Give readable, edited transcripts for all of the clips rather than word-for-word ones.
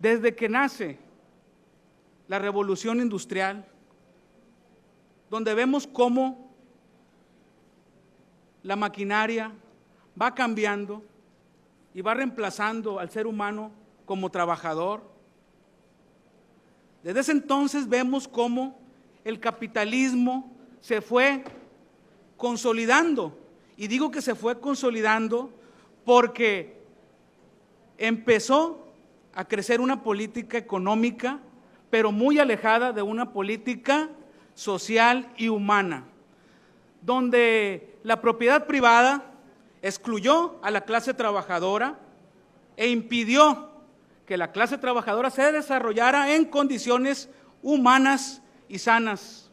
Desde que nace la revolución industrial, donde vemos cómo la maquinaria va cambiando y va reemplazando al ser humano como trabajador. Desde ese entonces vemos cómo el capitalismo se fue consolidando, y digo que se fue consolidando porque empezó a crecer una política económica, pero muy alejada de una política social y humana, donde la propiedad privada excluyó a la clase trabajadora e impidió que la clase trabajadora se desarrollara en condiciones humanas y sanas.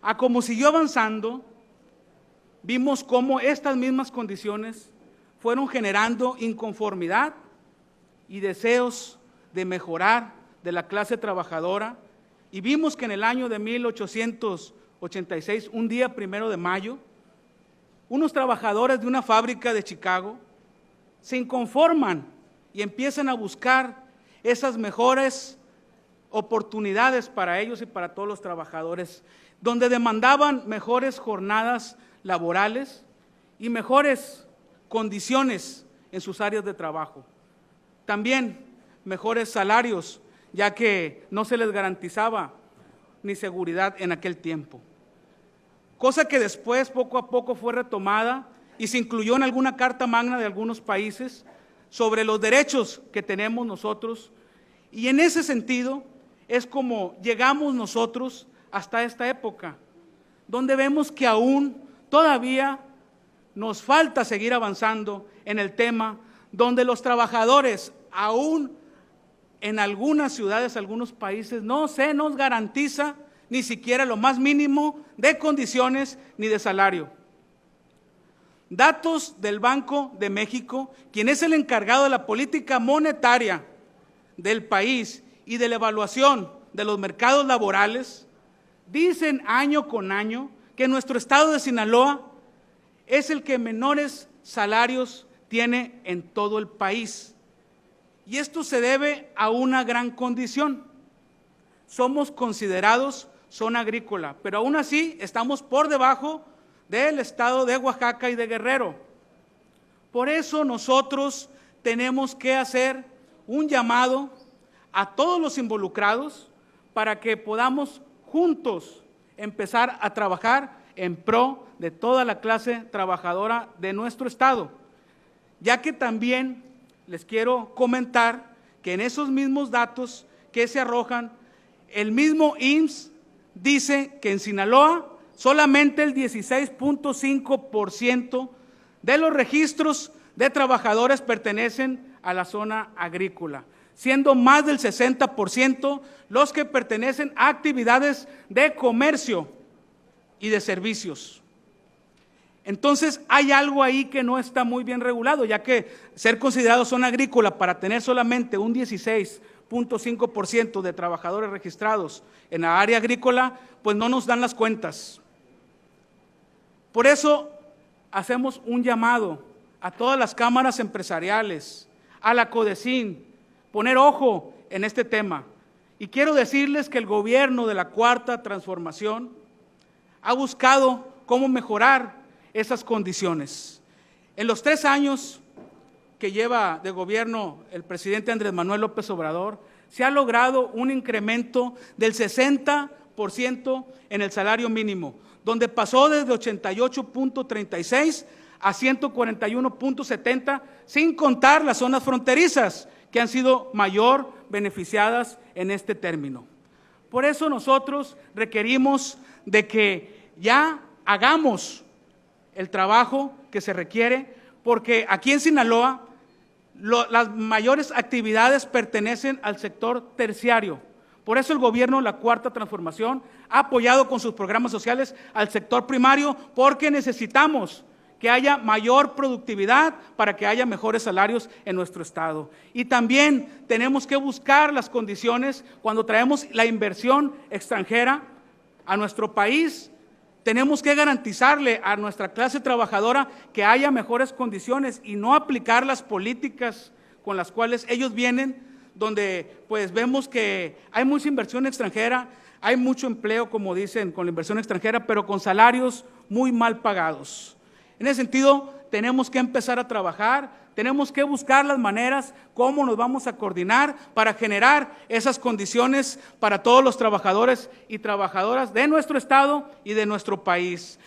A como siguió avanzando, vimos cómo estas mismas condiciones fueron generando inconformidad y deseos de mejorar de la clase trabajadora, y vimos que en el año de 1886, un día 1 de mayo, unos trabajadores de una fábrica de Chicago se inconforman y empiezan a buscar esas mejores oportunidades para ellos y para todos los trabajadores, donde demandaban mejores jornadas laborales y mejores condiciones en sus áreas de trabajo. También mejores salarios, ya que no se les garantizaba ni seguridad en aquel tiempo. Cosa que después, poco a poco, fue retomada y se incluyó en alguna carta magna de algunos países sobre los derechos que tenemos nosotros. Y en ese sentido es como llegamos nosotros hasta esta época, donde vemos que aún todavía nos falta seguir avanzando en el tema, donde los trabajadores, aún en algunas ciudades, algunos países, no se nos garantiza ni siquiera lo más mínimo de condiciones ni de salario. Datos del Banco de México, quien es el encargado de la política monetaria del país y de la evaluación de los mercados laborales, dicen año con año que nuestro estado de Sinaloa es el que menores salarios tiene en todo el país. Y esto se debe a una gran condición. Somos considerados zona agrícola, pero aún así estamos por debajo del estado de Oaxaca y de Guerrero. Por eso nosotros tenemos que hacer un llamado a todos los involucrados para que podamos juntos empezar a trabajar en pro de toda la clase trabajadora de nuestro estado, ya que también les quiero comentar que en esos mismos datos que se arrojan, el mismo IMSS dice que en Sinaloa solamente el 16.5% de los registros de trabajadores pertenecen a la zona agrícola, siendo más del 60% los que pertenecen a actividades de comercio y de servicios. Entonces hay algo ahí que no está muy bien regulado, ya que ser considerado zona agrícola para tener solamente un 16.5% de trabajadores registrados en la área agrícola, pues no nos dan las cuentas. Por eso hacemos un llamado a todas las cámaras empresariales, a la CODECIN, poner ojo en este tema. Y quiero decirles que el gobierno de la Cuarta Transformación ha buscado cómo mejorar esas condiciones. En los 3 años que lleva de gobierno el presidente Andrés Manuel López Obrador, se ha logrado un incremento del 60% en el salario mínimo, donde pasó desde 88.36 a 141.70, sin contar las zonas fronterizas, que han sido mayor beneficiadas en este término. Por eso nosotros requerimos de que ya hagamos el trabajo que se requiere, porque aquí en Sinaloa las mayores actividades pertenecen al sector terciario. Por eso el gobierno de la Cuarta Transformación ha apoyado con sus programas sociales al sector primario, porque necesitamos que haya mayor productividad para que haya mejores salarios en nuestro estado. Y también tenemos que buscar las condiciones cuando traemos la inversión extranjera a nuestro país. Tenemos que garantizarle a nuestra clase trabajadora que haya mejores condiciones y no aplicar las políticas con las cuales ellos vienen, donde pues vemos que hay mucha inversión extranjera, hay mucho empleo, como dicen, con la inversión extranjera, pero con salarios muy mal pagados. En ese sentido, tenemos que empezar a trabajar, tenemos que buscar las maneras, cómo nos vamos a coordinar para generar esas condiciones para todos los trabajadores y trabajadoras de nuestro estado y de nuestro país.